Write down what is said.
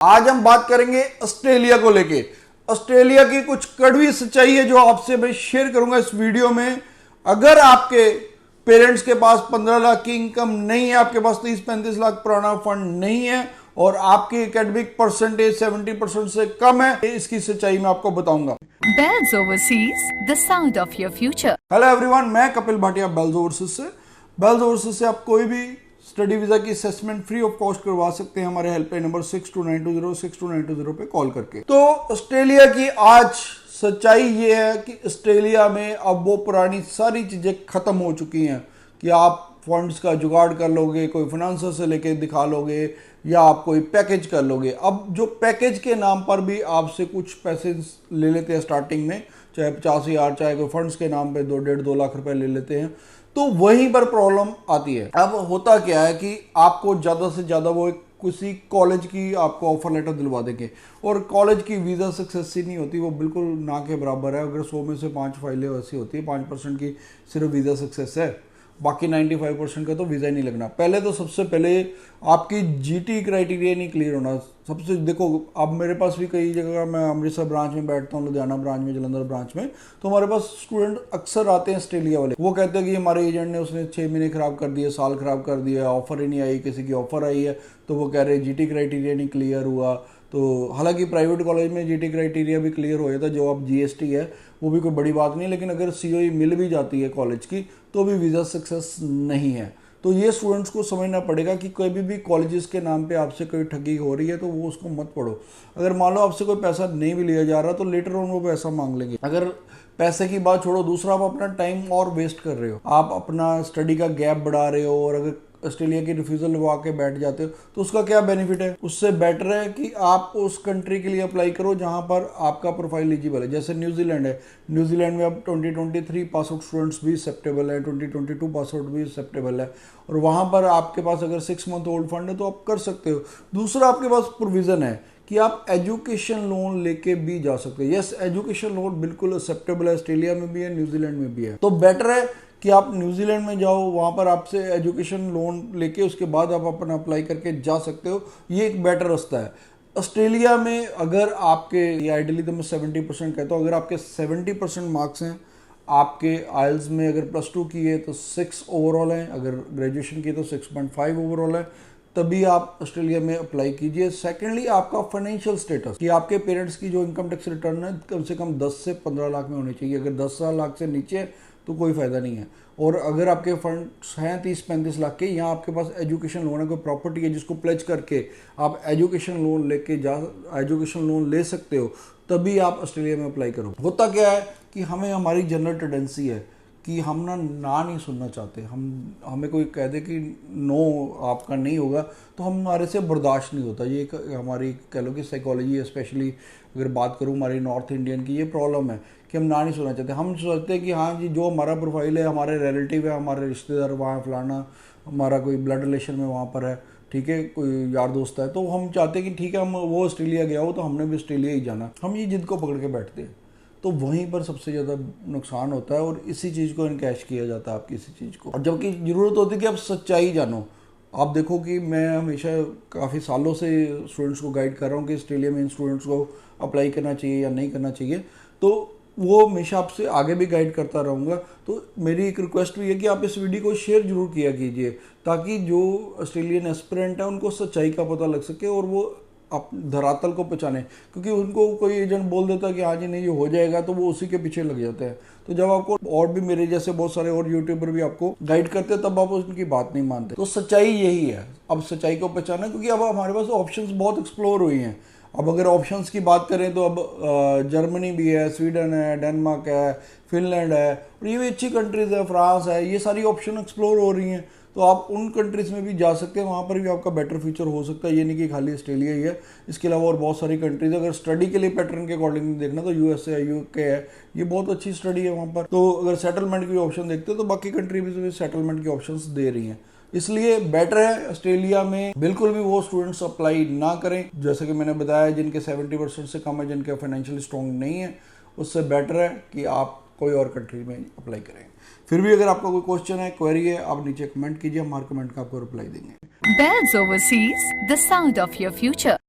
आज हम बात करेंगे ऑस्ट्रेलिया को लेके। ऑस्ट्रेलिया की कुछ कड़वी सच्चाई है जो आपसे मैं शेयर करूंगा इस वीडियो में। अगर आपके पेरेंट्स के पास 15 लाख की इनकम नहीं है, आपके पास 30-35 लाख पुराना फंड नहीं है और आपकी एकेडमिक परसेंटेज 70% से कम है, इसकी सच्चाई मैं आपको बताऊंगा। Bells Overseas, the sound of your future. Hello everyone, मैं कपिल भाटिया बेल्स ओवरसीज से। बेल्स ओवरसीज से आप कोई भी स्टडी वीजा की असेसमेंट फ्री ऑफ कॉस्ट करवा सकते हैं हमारे हेल्पलाइन नंबर 6292062920 पे कॉल करके। तो ऑस्ट्रेलिया की आज सच्चाई ये है कि ऑस्ट्रेलिया में अब वो पुरानी सारी चीजें खत्म हो चुकी हैं कि आप फंड्स का जुगाड़ कर लोगे, कोई फाइनेंसर से लेके दिखा लोगे या आप कोई पैकेज कर लोगे। अब जो पैकेज के नाम पर भी आपसे कुछ पैसे ले लेते हैं स्टार्टिंग में, चाहे 50,000, चाहे कोई फंड्स के नाम पे 2-1.5-2 लाख रुपए ले लेते हैं, तो वहीं पर प्रॉब्लम आती है। अब होता क्या है कि आपको ज़्यादा से ज़्यादा वो किसी कॉलेज की आपको ऑफर लेटर दिलवा देंगे और कॉलेज की वीज़ा सक्सेस ही नहीं होती, वो बिल्कुल ना के बराबर है। अगर 100 में से 5 फाइलें वैसी होती है, 5% की सिर्फ वीज़ा सक्सेस है, बाकी 95% का तो वीज़ा ही नहीं लगना। पहले तो सबसे पहले आपकी जीटी क्राइटेरिया नहीं क्लियर होना। सबसे देखो, अब मेरे पास भी कई जगह, मैं अमृतसर ब्रांच में बैठता हूँ, लुधियाना ब्रांच में, जलंधर ब्रांच में, तो हमारे पास स्टूडेंट अक्सर आते हैं ऑस्ट्रेलिया वाले। वो कहते हैं कि हमारे एजेंट ने उसने 6 महीने खराब कर दिए, साल खराब कर दिया, ऑफर ही नहीं आई, किसी की ऑफर आई है तो वो कह रहे हैं जीटी क्राइटेरिया नहीं क्लियर हुआ। तो हालांकि प्राइवेट कॉलेज में जीटी क्राइटेरिया भी क्लियर हो जाता है, जो अब जीएसटी है वो भी कोई बड़ी बात नहीं, लेकिन अगर सीओई मिल भी जाती है कॉलेज की तो भी वीज़ा सक्सेस नहीं है। तो ये स्टूडेंट्स को समझना पड़ेगा कि कोई भी कॉलेजेस के नाम पे आपसे कोई ठगी हो रही है तो वो उसको मत पढ़ो। अगर मान लो आपसे कोई पैसा नहीं भी लिया जा रहा तो लेटर ऑन वो पैसा मांग लेंगे। अगर पैसे की बात छोड़ो, दूसरा आप अपना टाइम और वेस्ट कर रहे हो, आप अपना स्टडी का गैप बढ़ा रहे हो, और अगर ऑस्ट्रेलिया की रिफ्यूजल लगा के बैठ जाते हो तो उसका क्या बेनिफिट है। उससे बेटर है कि आप उस कंट्री के लिए अप्लाई करो जहां पर आपका प्रोफाइल एलिजिबल है। जैसे न्यूजीलैंड है, न्यूजीलैंड में अब 2023 पास आउट स्टूडेंट्स भी एक्सेप्टेबल है, 2022 पास आउट भी एक्सेप्टेबल है, और वहां पर आपके पास अगर 6 मंथ ओल्ड फंड है तो आप कर सकते हो। दूसरा, आपके पास प्रोविजन है कि आप एजुकेशन लोन लेके भी जा सकते हैं। यस, एजुकेशन लोन बिल्कुल एक्सेप्टेबल है, ऑस्ट्रेलिया में भी है, न्यूजीलैंड में भी है। तो बेटर है कि आप न्यूजीलैंड में जाओ, वहां पर आपसे एजुकेशन लोन लेके उसके बाद आप अपना अप्लाई करके जा सकते हो। ये एक बेटर रास्ता है। ऑस्ट्रेलिया में अगर आपके, आइडियली तो मैं 70% कहता हूँ, अगर आपके 70% मार्क्स हैं, आपके आइल्स में अगर +2 की है तो 6 ओवरऑल है, अगर ग्रेजुएशन की तो 6.5 ओवरऑल है, तभी आप ऑस्ट्रेलिया में अप्लाई कीजिए। सेकेंडली, आपका फाइनेंशियल स्टेटस, कि आपके पेरेंट्स की जो इनकम टैक्स रिटर्न है कम से कम 10 से 15 लाख में होनी चाहिए। अगर 10 लाख से नीचे है तो कोई फायदा नहीं है। और अगर आपके फंड्स हैं 30-35 लाख के, यहाँ आपके पास एजुकेशन लोन है, कोई प्रॉपर्टी है जिसको प्लेज करके आप एजुकेशन लोन ले सकते हो, तभी आप ऑस्ट्रेलिया में अप्लाई करो। होता क्या है कि हमारी जनरल टेंडेंसी है कि हम ना नहीं सुनना चाहते। हमें कोई कह दे कि नो आपका नहीं होगा तो हमारे से बर्दाश्त नहीं होता। ये हमारी कह लो कि साइकोलॉजी है। स्पेशली अगर बात करूँ हमारी नॉर्थ इंडियन की, ये प्रॉब्लम है कि हम नहीं सुनना चाहते। हम सोचते हैं कि हाँ जी, जो हमारा प्रोफाइल है, हमारे रिलेटिव है, हमारे रिश्तेदार वहाँ फलाना, हमारा कोई ब्लड रिलेशन में वहाँ पर है, ठीक है, कोई यार दोस्त है, तो हम चाहते हैं कि ठीक है, हम वो ऑस्ट्रेलिया गया हो तो हमने भी ऑस्ट्रेलिया ही जाना। हम ये जिद को पकड़ के बैठते हैं, तो वहीं पर सबसे ज़्यादा नुकसान होता है और इसी चीज़ को इनकैश किया जाता है, आपकी इसी चीज़ को। और जबकि ज़रूरत होती है कि आप सच्चाई जानो। आप देखो कि मैं हमेशा काफ़ी सालों से स्टूडेंट्स को गाइड कर रहा हूँ कि ऑस्ट्रेलिया में इन स्टूडेंट्स को अप्लाई करना चाहिए या नहीं करना चाहिए, तो वो हमेशा आपसे आगे भी गाइड करता रहूँगा। तो मेरी एक रिक्वेस्ट भी है कि आप इस वीडियो को शेयर जरूर किया कीजिए, ताकि जो ऑस्ट्रेलियन एस्पिरेंट है उनको सच्चाई का पता लग सके और वो आप धरातल को पहचाने। क्योंकि उनको कोई एजेंट बोल देता है कि हाँ जी नहीं ये हो जाएगा, तो वो उसी के पीछे लग जाते हैं। तो जब आपको, और भी मेरे जैसे बहुत सारे और यूट्यूबर भी आपको गाइड करते हैं, तब आप उनकी बात नहीं मानते। तो सच्चाई यही है, अब सच्चाई को पहचाना, क्योंकि अब हमारे पास ऑप्शंस बहुत एक्सप्लोर हुई हैं। अब अगर ऑप्शंस की बात करें तो अब जर्मनी भी है, स्वीडन है, डेनमार्क है, फिनलैंड है, और ये भी अच्छी कंट्रीज है, फ्रांस है, ये सारी ऑप्शन एक्सप्लोर हो रही हैं। तो आप उन कंट्रीज़ में भी जा सकते हैं, वहाँ पर भी आपका बेटर फ्यूचर हो सकता है। ये नहीं कि खाली ऑस्ट्रेलिया ही है, इसके अलावा और बहुत सारी कंट्रीज। अगर स्टडी के लिए पैटर्न के अकॉर्डिंग देखना तो यूएसए है, यूके है, ये बहुत अच्छी स्टडी है वहाँ पर। तो अगर सेटलमेंट की ऑप्शन देखते हो तो बाकी कंट्री भी सेटलमेंट की ऑप्शंस दे रही हैं। इसलिए बेटर है ऑस्ट्रेलिया में बिल्कुल भी वो स्टूडेंट्स अप्लाई ना करें। जैसे कि मैंने बताया, जिनके 70% से कम है, जिनके फाइनेंशियली स्ट्रॉन्ग नहीं है, उससे बेटर है कि आप कोई और कंट्री में अप्लाई करें। फिर भी अगर आपका कोई क्वेश्चन है, क्वेरी है, आप नीचे कमेंट कीजिए, हम हर कमेंट का आपको रिप्लाई देंगे। Bells Overseas, the sound of your future.